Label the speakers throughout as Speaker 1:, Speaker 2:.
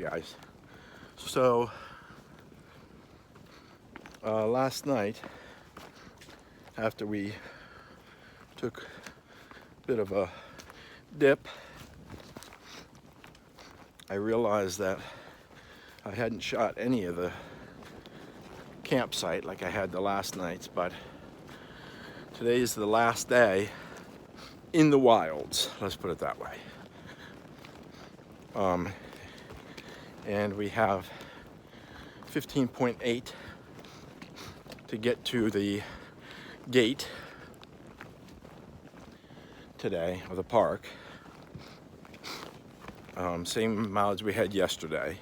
Speaker 1: guys. So last night, after we took a bit of a dip, I realized that I hadn't shot any of the campsite like I had the last nights, but today is the last day in the wilds, let's put it that way. And we have 15.8 to get to the gate today of the park. Same mileage we had yesterday.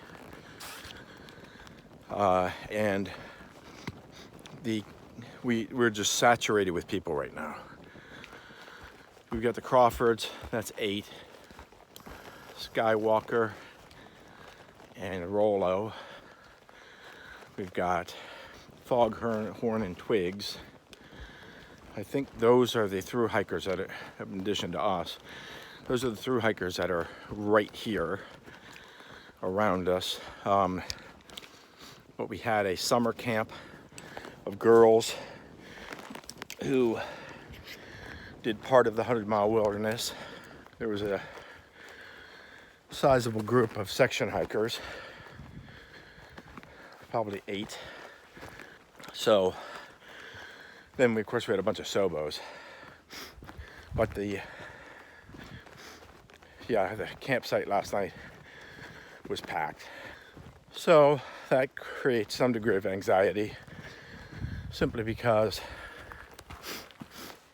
Speaker 1: And we're just saturated with people right now. We've got the Crawfords, that's 8. Skywalker and Rollo. We've got Foghorn and Twigs. I think those are the thru-hikers that are, in addition to us, those are the thru-hikers that are right here around us. But we had a summer camp of girls who did part of the 100-mile wilderness. There was a sizable group of section hikers, probably 8. So then of course we had a bunch of Sobos, but the campsite last night was packed. So that creates some degree of anxiety, simply because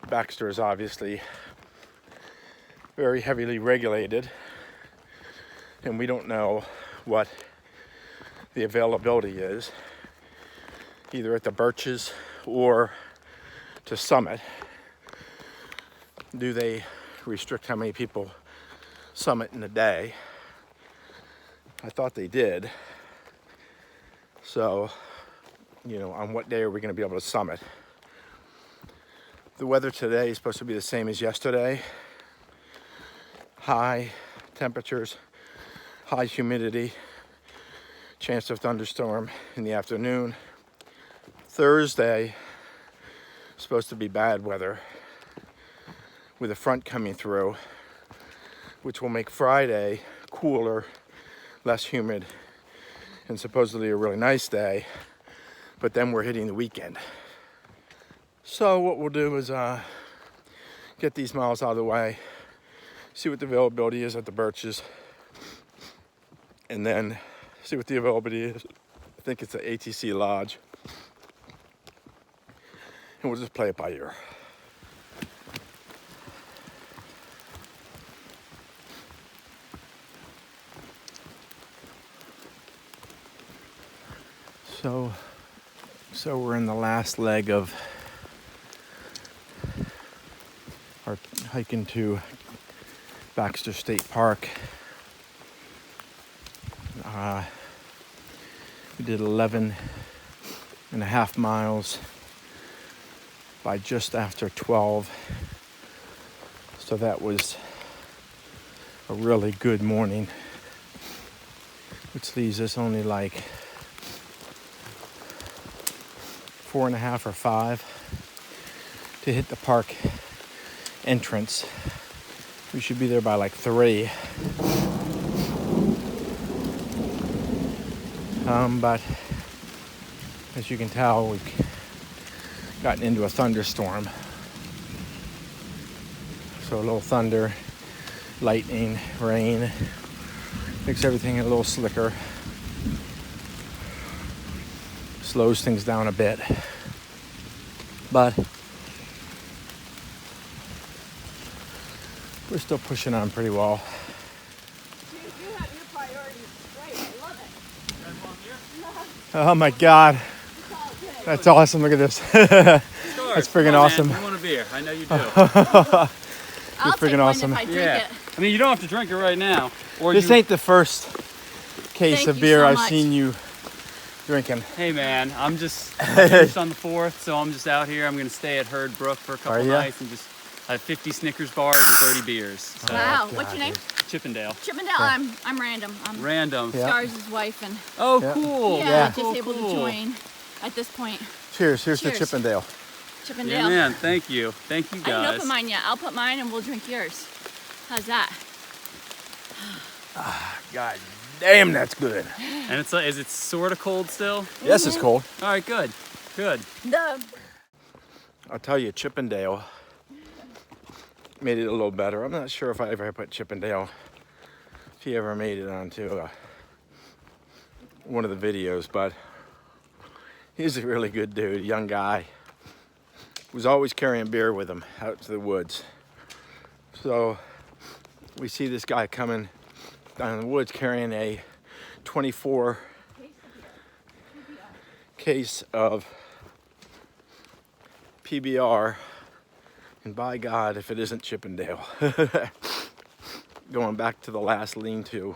Speaker 1: Baxter is obviously very heavily regulated, and we don't know what the availability is, either at the Birches or to Summit. Do they restrict how many people summit in a day? I thought they did. So, on what day are we going to be able to summit? The weather today is supposed to be the same as yesterday. High temperatures, high humidity, chance of thunderstorm in the afternoon. Thursday, supposed to be bad weather with a front coming through, which will make Friday cooler, less humid, and supposedly a really nice day. But then we're hitting the weekend. So what we'll do is get these miles out of the way, see what the availability is at the Birches, and then see what the availability is. I think it's the ATC Lodge. And we'll just play it by ear. So we're in the last leg of our hiking to Baxter State Park. We did 11.5 miles by just after 12. So that was a really good morning, which leaves us only like 4.5 or 5 to hit the park entrance. We should be there by like 3. But as you can tell, we've gotten into a thunderstorm. So a little thunder, lightning, rain, makes everything a little slicker. Slows things down a bit. But we're still pushing on pretty well.
Speaker 2: You have your priorities straight. I love it.
Speaker 1: You guys want beer?
Speaker 2: Oh
Speaker 1: my God. That's awesome. Look at this. That's friggin' awesome.
Speaker 3: I want a beer. I know you do.
Speaker 1: You're friggin' awesome.
Speaker 2: If I drink
Speaker 3: Yeah.
Speaker 2: it.
Speaker 3: I mean, you don't have to drink it right now. Or
Speaker 1: This ain't the first case
Speaker 2: Thank
Speaker 1: of
Speaker 2: you
Speaker 1: beer
Speaker 2: so
Speaker 1: I've
Speaker 2: much.
Speaker 1: seen you drinking.
Speaker 3: Hey, man, I finished on the 4th, so I'm just out here. I'm going to stay at Herd Brook for a couple nights and just have 50 Snickers bars and 30 beers. So.
Speaker 2: Wow. What's your name?
Speaker 3: Chippendale?
Speaker 2: Chippendale, I'm random. I'm
Speaker 3: Random.
Speaker 1: Yeah.
Speaker 2: Stars' wife, and
Speaker 3: Oh,
Speaker 1: Yeah.
Speaker 3: cool.
Speaker 2: yeah,
Speaker 3: Cool,
Speaker 2: just able
Speaker 3: cool.
Speaker 2: to join at this point.
Speaker 1: Cheers. Here's
Speaker 2: Cheers.
Speaker 1: the Chippendale.
Speaker 2: Chippendale.
Speaker 3: Yeah, man. Thank you. Thank you,
Speaker 2: I didn't
Speaker 3: guys.
Speaker 2: open mine yet. I'll put mine and we'll drink yours. How's that?
Speaker 1: God damn, that's good.
Speaker 3: And it's is it sort of cold still?
Speaker 1: Yes, it's cold.
Speaker 3: All right, good. Good.
Speaker 1: I'll tell you, Chippendale made it a little better. I'm not sure if I ever put Chippendale, if he ever made it onto one of the videos, but he's a really good dude, young guy. Was always carrying beer with him out to the woods. So we see this guy coming down in the woods carrying a 24 case of PBR, and by God, if it isn't Chippendale. Going back to the last lean-to,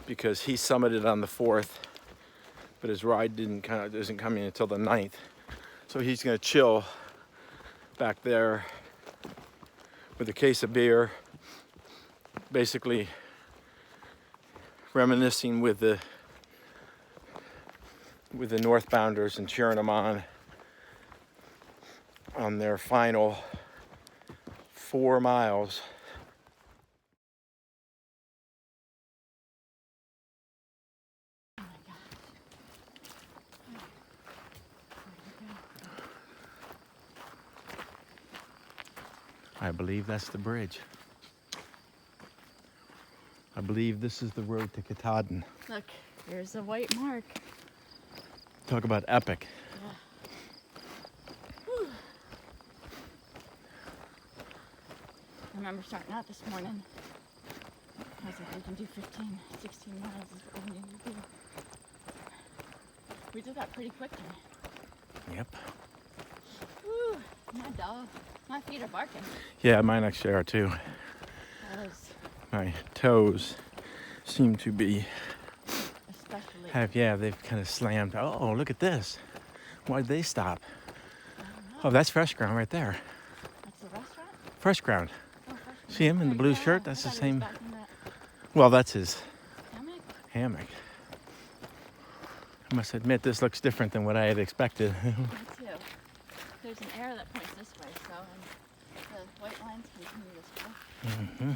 Speaker 1: because he summited on the 4th, but his ride isn't coming until the 9th. So he's gonna chill back there with a case of beer, basically reminiscing with the northbounders and cheering them on their final 4 miles. I believe that's the bridge. I believe this is the road to Katahdin.
Speaker 2: Look, here's a white mark.
Speaker 1: Talk about epic.
Speaker 2: I remember starting out this morning. I was like, we can do 15, 16 miles is what we need to do. We did that pretty quickly.
Speaker 1: Yep.
Speaker 2: Woo, my dog, my feet are barking.
Speaker 1: Yeah, mine actually are too.
Speaker 2: That is
Speaker 1: My toes seem to be
Speaker 2: especially.
Speaker 1: they've kind of slammed. Oh, look at this. Why'd they stop? Oh, that's Fresh Ground right there.
Speaker 2: That's the restaurant?
Speaker 1: Fresh Ground.
Speaker 2: Oh, fresh.
Speaker 1: See him in the blue
Speaker 2: Yeah,
Speaker 1: shirt? That's
Speaker 2: I
Speaker 1: the
Speaker 2: thought he was
Speaker 1: same.
Speaker 2: back in that
Speaker 1: Well, that's his
Speaker 2: hammock.
Speaker 1: hammock. I must admit, this looks different than what I had expected.
Speaker 2: Me too. There's an arrow that points this way, so and the white lines continue this way.
Speaker 1: Mm-hmm.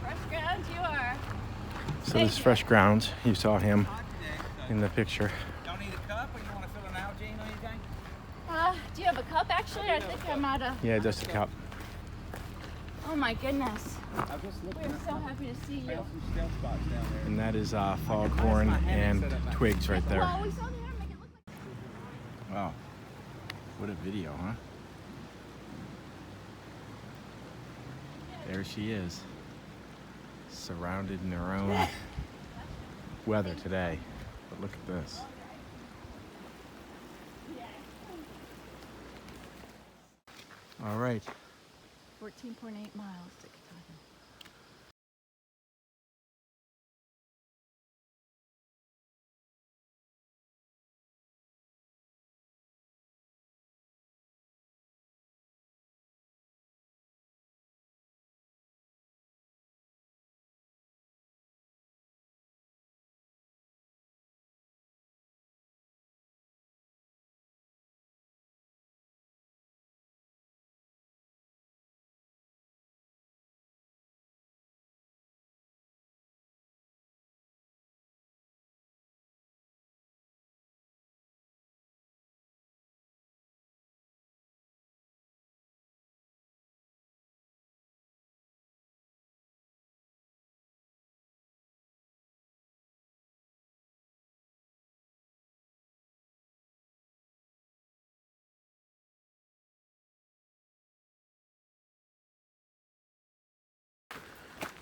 Speaker 2: Fresh ground, you are.
Speaker 1: So this is Fresh Grounds. You saw him in the picture.
Speaker 4: Y'all need a cup or you want to fill an Algene or anything?
Speaker 2: Do you have a cup actually? I think I'm out of.
Speaker 1: Yeah, just a cup.
Speaker 2: Oh my goodness.
Speaker 4: I'm just looking
Speaker 2: We're so happy to see you.
Speaker 4: some stealth spots down there.
Speaker 1: And that is foghorn and twigs right there.
Speaker 2: Well, we saw the arrow make it look like.
Speaker 1: Wow. What a video, huh? There she is. Surrounded in her own weather today. But look at this. All right.
Speaker 2: 14.8 miles to Katahdin.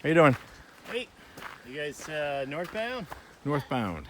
Speaker 1: How you doing?
Speaker 5: Hey, you guys northbound?
Speaker 1: Northbound.